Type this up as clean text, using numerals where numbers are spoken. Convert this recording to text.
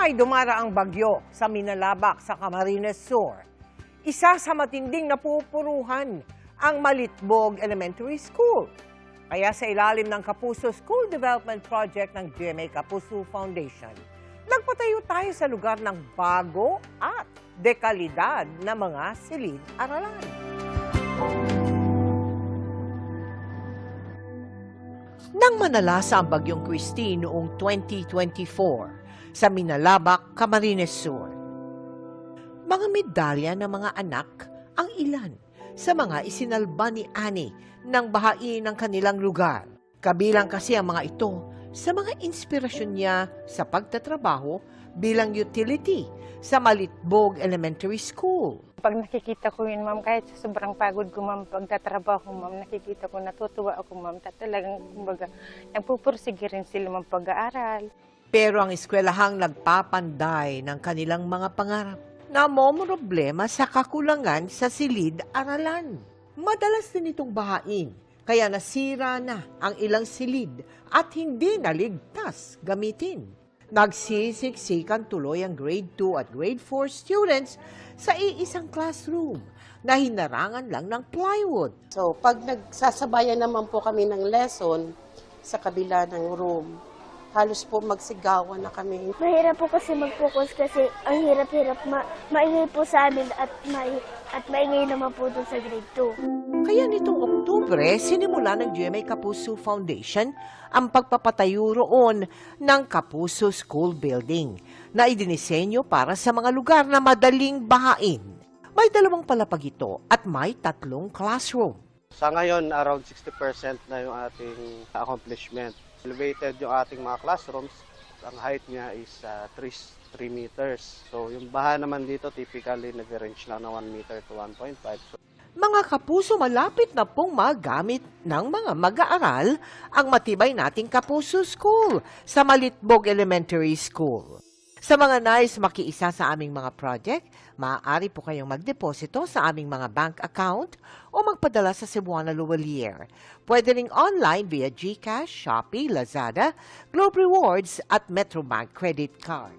may dumaraang bagyo sa Minalabak sa Camarines Sur. Isa sa matinding napupuruhan ang Malitbog Elementary School. Kaya sa ilalim ng Kapuso School Development Project ng GMA Kapuso Foundation, nagpatayo tayo sa lugar ng bago at dekalidad na mga silid-aralan. Nang manalasa ang bagyong Christine noong 2024 sa Minalabak, Camarines Sur, mga medalya ng mga anak ang ilan sa mga isinalba ni Annie ng bahain ng kanilang lugar. Kabilang kasi ang mga ito sa mga inspirasyon niya sa pagtatrabaho bilang utility sa Malitbog Elementary School. Pag nakikita ko yun, ma'am, kahit sa sobrang pagod ko, ma'am, pagtatrabaho, ma'am, nakikita ko, natutuwa ako, ma'am, talagang, kumbaga, nagpupursige rin sila, ma'am, pag-aaral. Pero ang eskwelahang nagpapanday ng kanilang mga pangarap na problema sa kakulangan sa silid-aralan. Madalas din itong bahain, kaya nasira na ang ilang silid at hindi naligtas gamitin. Nagsisiksikan tuloy ang grade 2 at grade 4 students sa iisang classroom na hinarangan lang ng plywood. So, pag nagsasabayan naman po kami ng lesson sa kabila ng room, halos po magsigawan na kami. Mahirap po kasi mag-focus kasi ang hirap-hirap maingay po sa amin at maingay naman po doon sa grade 2. Kaya nitong Oktubre, sinimula ng GMA Kapuso Foundation ang pagpapatayo roon ng Kapuso School Building na idinisenyo para sa mga lugar na madaling bahain. May 2 palapag ito at may 3 classroom. Sa ngayon, around 60% na yung ating accomplishment. Elevated yung ating mga classrooms. Ang height niya is 3 meters. So yung baha naman dito typically nag-range lang na 1 meter to 1.5. Mga kapuso, malapit na pong magamit ng mga mag-aaral ang matibay nating Kapuso School sa Malitbog Elementary School. Sa mga nais makiisa sa aming mga project, maaari po kayong magdeposito sa aming mga bank account o magpadala sa Cebuana Luwalier. Pwede ring online via GCash, Shopee, Lazada, Globe Rewards at Metrobank Credit Card.